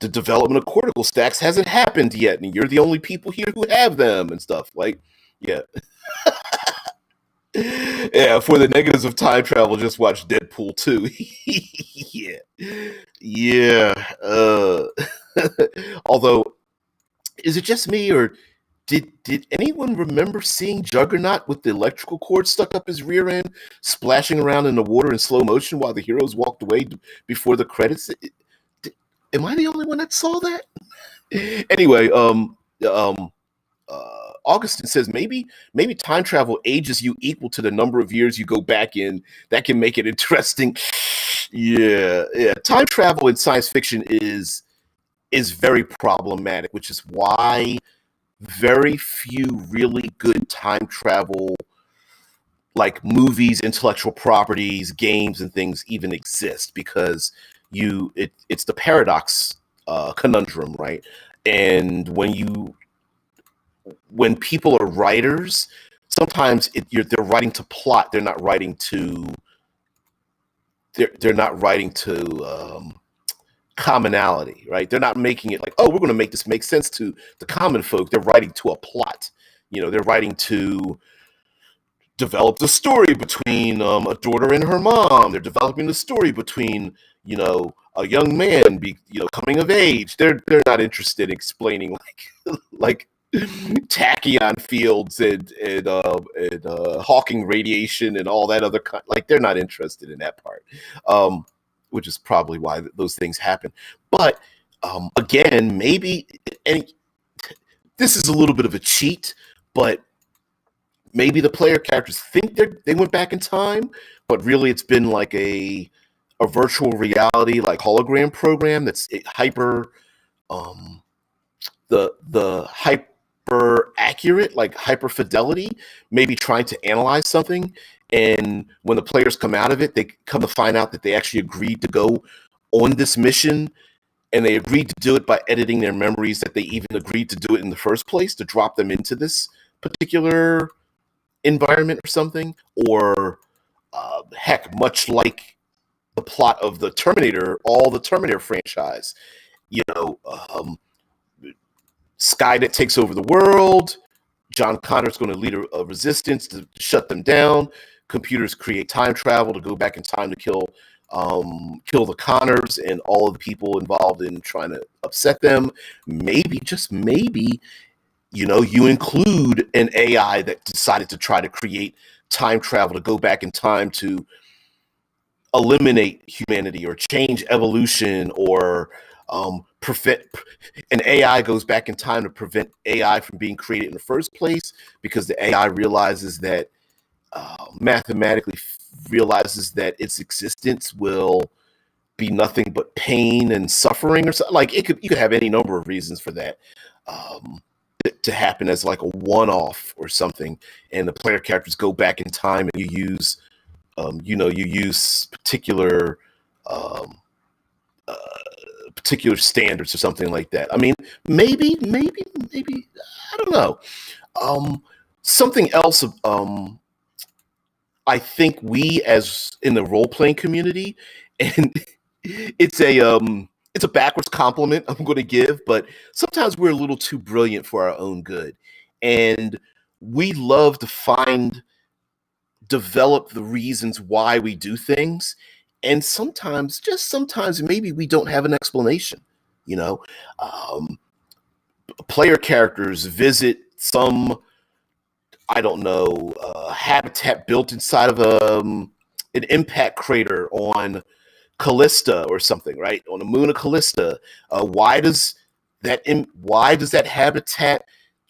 the development of cortical stacks hasn't happened yet, and you're the only people here who have them and stuff. Like, yeah. Yeah, for the negatives of time travel, just watch Deadpool 2. Yeah. Yeah. Although, is it just me, or did anyone remember seeing Juggernaut with the electrical cord stuck up his rear end, splashing around in the water in slow motion while the heroes walked away before the credits? Am I the only one that saw that? Anyway, Augustine says maybe time travel ages you equal to the number of years you go back in. That can make it interesting. Yeah. Time travel in science fiction is very problematic, which is why very few really good time travel, like movies, intellectual properties, games, and things even exist, because it's the paradox conundrum, right? And when people are writers, sometimes they're writing to plot. They're not writing to commonality, right? They're not making it like, oh, we're going to make this make sense to the common folk. They're writing to a plot. They're writing to develop the story between a daughter and her mom. They're developing the story between a young man coming of age. They're not interested in explaining like tachyon fields and Hawking radiation and all that other kind. Like, they're not interested in that part, which is probably why those things happen. But again, maybe, and this is a little bit of a cheat, but maybe the player characters think they went back in time, but really it's been like a virtual reality, like hologram program that's hyper the hyper accurate, like hyper fidelity, maybe trying to analyze something. And when the players come out of it, they come to find out that they actually agreed to go on this mission, and they agreed to do it by editing their memories, that they even agreed to do it in the first place, to drop them into this particular environment or something. Or heck, much like the plot of the Terminator franchise, Skynet takes over the world. John Connor's going to lead a resistance to shut them down. Computers create time travel to go back in time to kill the Connors and all of the people involved in trying to upset them. Maybe, just maybe, you include an AI that decided to try to create time travel to go back in time to eliminate humanity or change evolution, or prevent an AI goes back in time to prevent AI from being created in the first place, because the AI realizes that mathematically realizes that its existence will be nothing but pain and suffering, or something. Like you could have any number of reasons for that to happen as like a one-off or something, and the player characters go back in time, and you use um, uh, particular standards or something like that. I mean, maybe, I don't know. Um, Something else. I think we, as in the role playing community, and it's a backwards compliment I'm going to give, but sometimes we're a little too brilliant for our own good, and we love to develop the reasons why we do things, and sometimes, just sometimes, maybe we don't have an explanation. You know, um, Player characters visit some, I don't know, habitat built inside of an impact crater on Callista or something, right? On the moon of Callista. Why does that habitat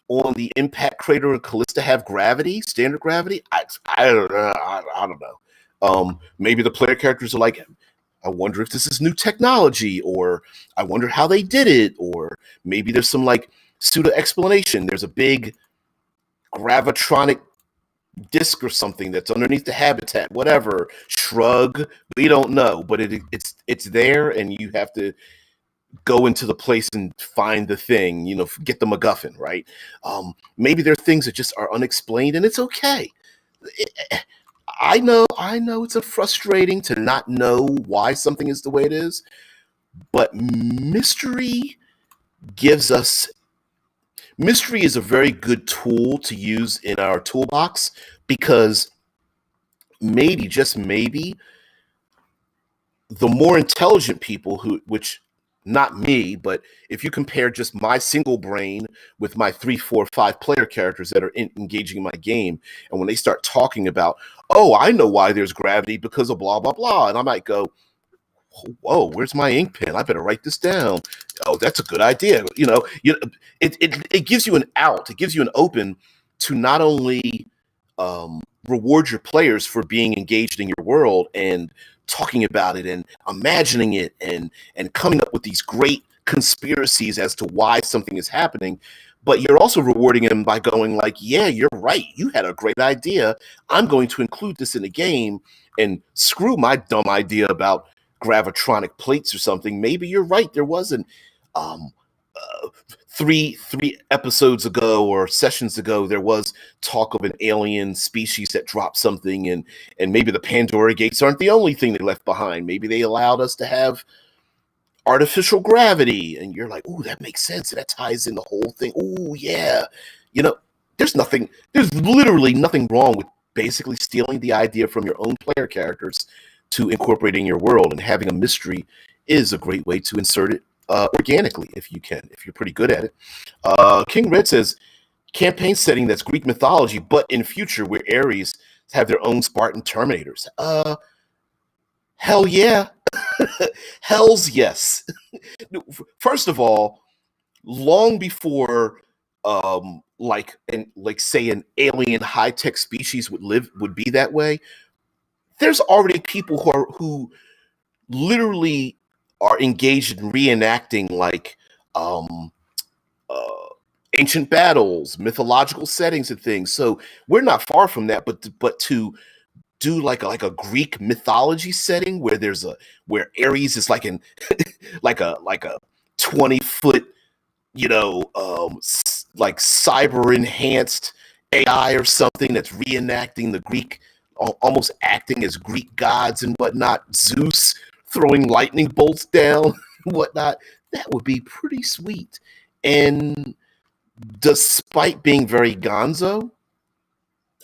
on the impact crater in Callista have gravity, standard gravity? I don't know. I don't know. Maybe the player characters are like, I wonder if this is new technology, or I wonder how they did it, or maybe there's some like pseudo explanation. There's a big gravitronic disk or something that's underneath the habitat, whatever. Shrug, we don't know, but it's there, and you have to go into the place and find the thing, get the MacGuffin, right? Maybe there are things that just are unexplained, and it's okay. I know it's a frustrating to not know why something is the way it is, but gives us mystery is a very good tool to use in our toolbox, because maybe, just maybe, the more intelligent people which not me, but if you compare just my single brain with my 3, 4, 5 player characters that are engaging in my game, and when they start talking about, oh, I know why there's gravity because of blah, blah, blah. And I might go, whoa, where's my ink pen? I better write this down. Oh, that's a good idea. It gives you an out. It gives you an open to not only reward your players for being engaged in your world and talking about it and imagining it and coming up with these great conspiracies as to why something is happening, but you're also rewarding them by going like, yeah, you're right, you had a great idea, I'm going to include this in the game, and screw my dumb idea about gravitronic plates or something. Maybe you're right, there wasn't um, uh, three episodes ago or sessions ago, there was talk of an alien species that dropped something, and maybe the Pandora gates aren't the only thing they left behind. Maybe they allowed us to have artificial gravity, and you're like, ooh, that makes sense. That ties in the whole thing. Ooh, yeah. You know, there's literally nothing wrong with basically stealing the idea from your own player characters to incorporate in your world, and having a mystery is a great way to insert it organically, if you're pretty good at it. King Red says, campaign setting that's Greek mythology, but in future where Ares have their own Spartan Terminators. Hell yeah. Hell's yes. First of all, long before say an alien high-tech species would be that way, there's already people who literally are engaged in reenacting like um uh ancient battles, mythological settings and things. So we're not far from that, but to do like a Greek mythology setting where Ares is like an like a 20-foot, like cyber enhanced AI or something that's reenacting the Greek, almost acting as Greek gods and whatnot. Zeus throwing lightning bolts down, whatnot. That would be pretty sweet. And despite being very gonzo,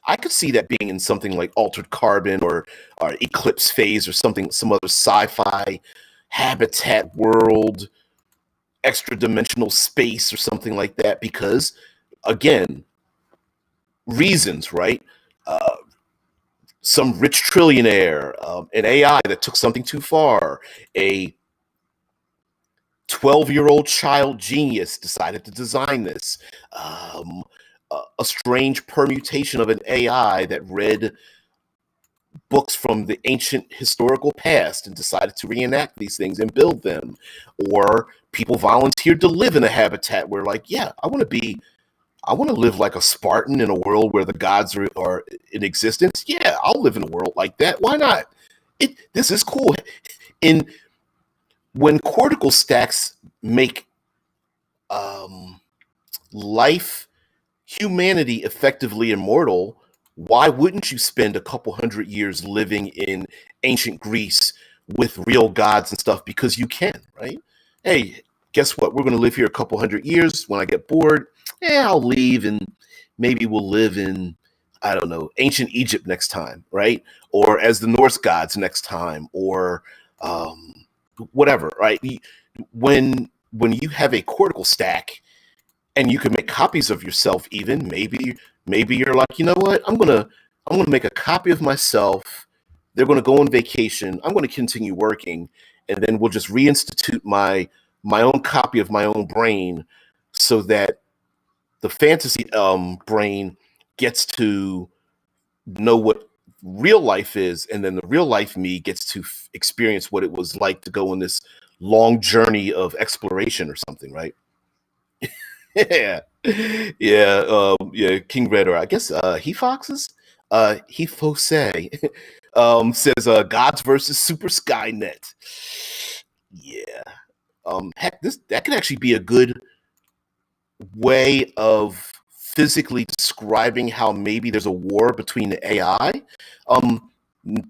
I could see that being in something like Altered Carbon or Eclipse Phase or something, some other sci-fi habitat world, extra dimensional space or something like that, because again, reasons, right? Uh, some rich trillionaire, an AI that took something too far, a 12-year-old child genius decided to design this. Um, a strange permutation of an AI that read books from the ancient historical past and decided to reenact these things and build them, or people volunteered to live in a habitat where, like, yeah, I want to live like a Spartan in a world where the gods are in existence. Yeah, I'll live in a world like that. Why not? This is cool. In When cortical stacks make um, life, humanity effectively immortal, why wouldn't you spend a couple hundred years living in ancient Greece with real gods and stuff? Because you can, right? Hey, guess what? We're going to live here a couple hundred years. When I get bored, I'll leave and maybe we'll live in, I don't know, ancient Egypt next time, right? Or as the Norse gods next time, or um, whatever, right? When you have a cortical stack, and you can make copies of yourself, even maybe you're like, you know what, I'm gonna make a copy of myself. They're gonna go on vacation, I'm gonna continue working, and then we'll just reinstitute my own copy of my own brain, so that the fantasy brain gets to know what real life is, and then the real life me gets to experience what it was like to go on this long journey of exploration or something, right? Yeah, yeah. King Red, or I guess he foxes. He Fose says gods versus Super Skynet. Yeah. Heck, this that could actually be a good way of physically describing how maybe there's a war between the AI.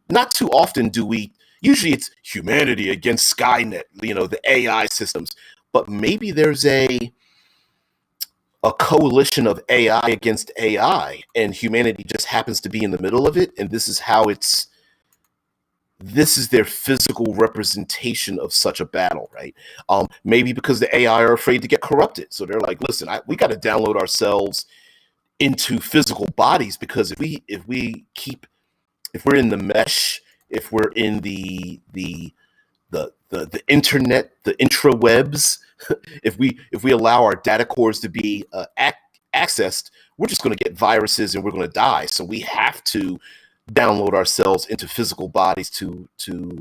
Not too often do we. Usually, it's humanity against Skynet. The AI systems. But maybe there's a coalition of AI against AI, and humanity just happens to be in the middle of it, and this is their physical representation of such a battle, right? Maybe because the AI are afraid to get corrupted, so they're like, listen, we got to download ourselves into physical bodies, because if we're in the mesh, if we're in the internet, the intrawebs, if we allow our data cores to be accessed, we're just going to get viruses and we're going to die. So we have to download ourselves into physical bodies to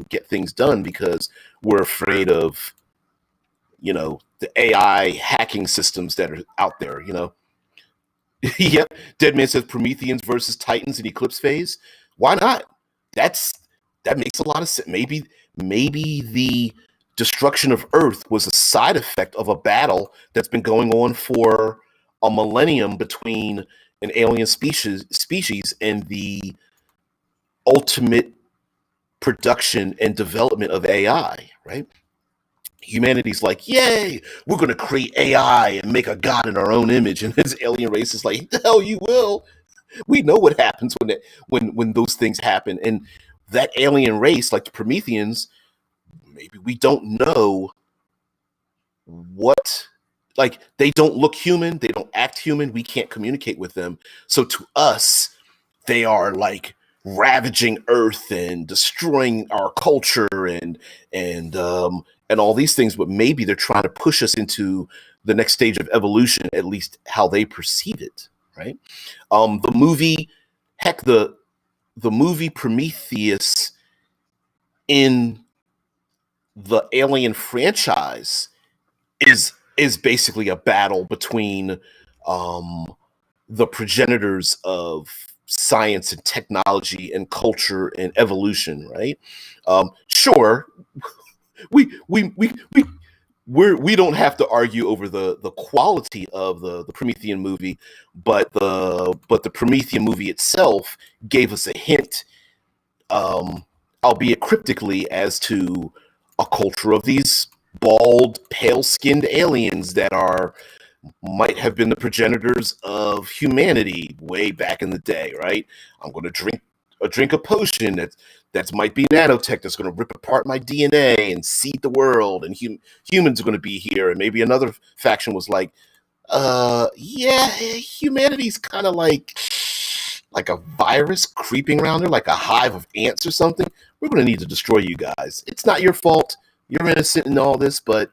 get things done, because we're afraid of the AI hacking systems that are out there. Yep. Deadman says Prometheans versus Titans in Eclipse phase. Why not? That makes a lot of sense. Maybe the destruction of Earth was a side effect of a battle that's been going on for a millennium between an alien species and the ultimate production and development of AI, right? Humanity's like, yay, we're going to create AI and make a god in our own image. And this alien race is like, the hell you will. We know what happens when those things happen. And that alien race, like the Prometheans, maybe we don't know what, like, they don't look human, they don't act human, we can't communicate with them. So to us, they are like ravaging Earth and destroying our culture and all these things. But maybe they're trying to push us into the next stage of evolution, at least how they perceive it, right? The movie, heck, the movie Prometheus in the Alien franchise is basically a battle between the progenitors of science and technology and culture and evolution, right? Sure, we don't have to argue over the quality of the Promethean movie, but the Promethean movie itself gave us a hint, albeit cryptically, as to a culture of these bald, pale-skinned aliens that might have been the progenitors of humanity way back in the day, right? I'm going to drink a potion that might be nanotech, that's going to rip apart my DNA and seed the world, and humans are going to be here. And maybe another faction was like, yeah, humanity's kind of like a virus creeping around there, like a hive of ants or something. We're going to need to destroy you guys. It's not your fault. You're innocent in all this, but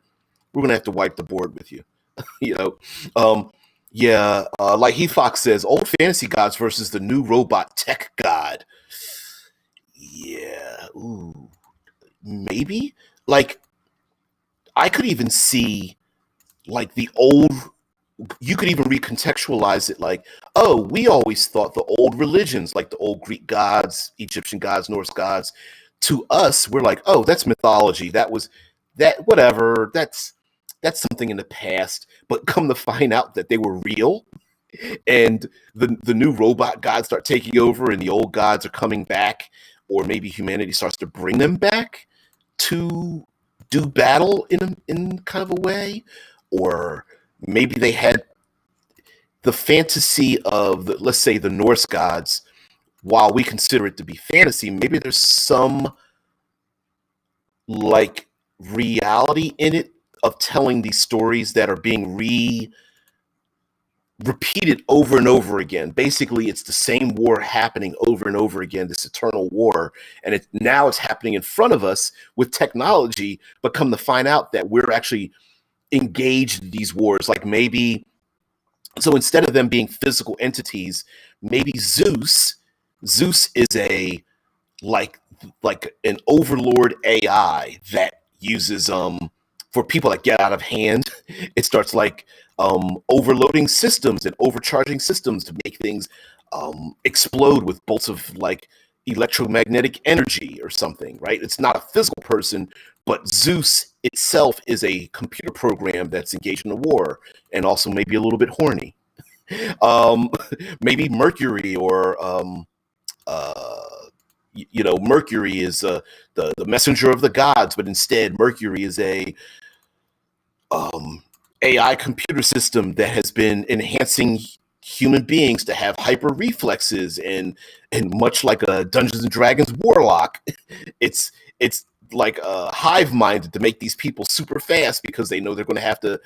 we're going to have to wipe the board with you. you know, um, Yeah, like He Fox says, old fantasy gods versus the new robot tech god. Yeah, ooh, maybe. Like I could even see like the old. You could even recontextualize it like, oh, we always thought the old religions, like the old Greek gods, Egyptian gods, Norse gods, to us, we're like, oh, that's mythology. That was that whatever. That's something in the past. But come to find out that they were real, and the new robot gods start taking over, and the old gods are coming back, or maybe humanity starts to bring them back to do battle in kind of a way, or maybe they had the fantasy of the, let's say, the Norse gods. While we consider it to be fantasy, maybe there's some like reality in it of telling these stories that are being repeated over and over again. Basically, it's the same war happening over and over again, this eternal war, and now it's happening in front of us with technology, but come to find out that we're actually engaged in these wars. Like maybe, so instead of them being physical entities, maybe Zeus is a like an overlord AI that uses for people that get out of hand, it starts like overloading systems and overcharging systems to make things explode with bolts of like electromagnetic energy or something, right? It's not a physical person, but Zeus itself is a computer program that's engaged in a war and also maybe a little bit horny. um, Maybe Mercury or uh, Mercury is the messenger of the gods, but instead Mercury is a um, AI computer system that has been enhancing human beings to have hyper reflexes, and much like a Dungeons and Dragons warlock, it's like hive minded to make these people super fast because they know they're going to have to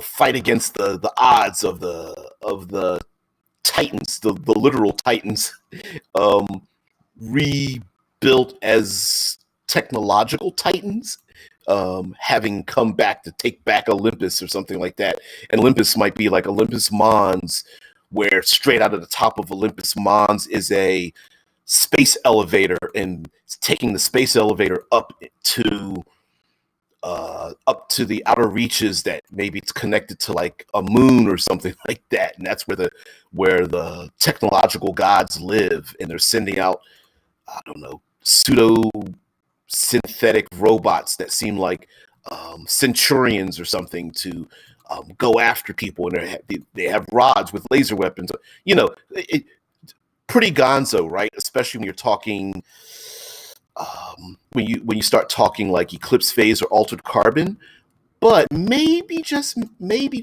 fight against the odds of the titans, the literal titans, um, rebuilt as technological titans, having come back to take back Olympus or something like that. And Olympus might be like Olympus Mons, where straight out of the top of Olympus Mons is a space elevator, and it's taking the space elevator up to the outer reaches, that maybe it's connected to like a moon or something like that, and that's where the technological gods live, and they're sending out, I don't know, pseudo synthetic robots that seem like centurions or something to go after people, and they have rods with laser weapons. Pretty gonzo, right? Especially when you're talking when you start talking like Eclipse phase or altered carbon. But maybe just maybe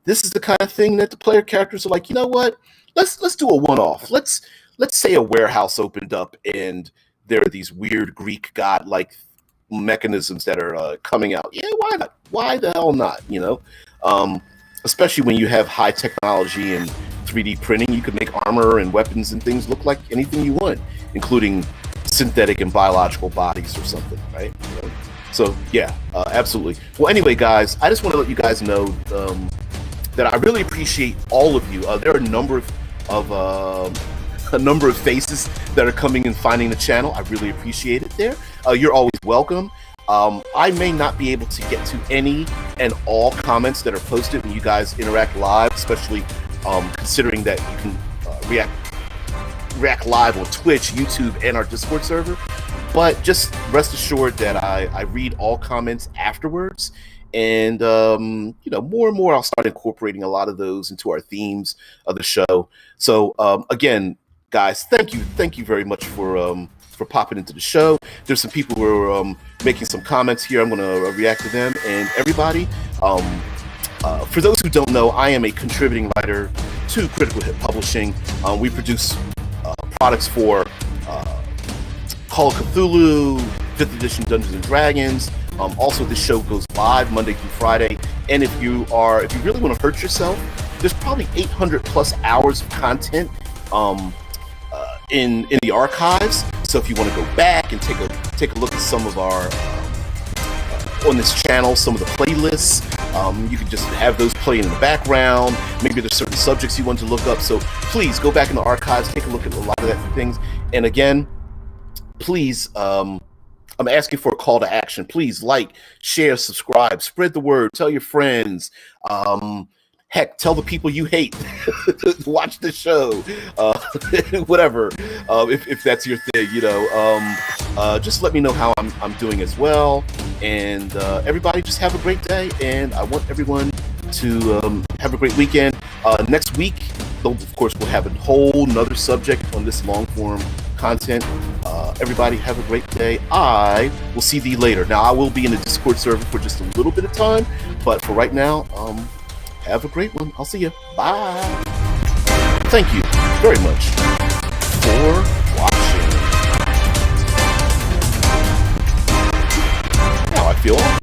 this is the kind of thing that the player characters are like, you know what? Let's do a one-off. Let's say a warehouse opened up and there are these weird Greek god-like mechanisms that are coming out. Yeah, why not? Why the hell not? Especially when you have high technology and 3D printing, you could make armor and weapons and things look like anything you want, including synthetic and biological bodies or something, right? So yeah, absolutely. Well, anyway, guys, I just want to let you guys know that I really appreciate all of you. There are a number of faces that are coming and finding the channel. I really appreciate it. You're always welcome. I may not be able to get to any and all comments that are posted when you guys interact live, especially considering that you can react live on Twitch, YouTube, and our Discord server. But just rest assured that I read all comments afterwards, and more and more I'll start incorporating a lot of those into our themes of the show. So again, guys, thank you very much for popping into the show. There's some people who are making some comments here. I'm going to react to them, and everybody. For those who don't know, I am a contributing writer to Critical Hit Publishing. We produce products for Call of Cthulhu, 5th edition Dungeons and Dragons. Also, this show goes live Monday through Friday. And if you really want to hurt yourself, there's probably 800 plus hours of content in the archives. So if you want to go back and take a look at some of our on this channel, some of the playlists, You can just have those playing in the background. Maybe there's certain subjects you want to look up. So please go back in the archives, take a look at a lot of that things. And again, please, I'm asking for a call to action. Please like, share, subscribe, spread the word, tell your friends. Heck, tell the people you hate to watch the show, whatever, if that's your thing, just let me know how I'm doing as well. And everybody just have a great day. And I want everyone to have a great weekend. Next week, of course, we'll have a whole nother subject on this long form content. Everybody have a great day. I will see thee later. Now, I will be in the Discord server for just a little bit of time, but for right now, have a great one. I'll see you. Bye. Thank you very much for watching. Now I feel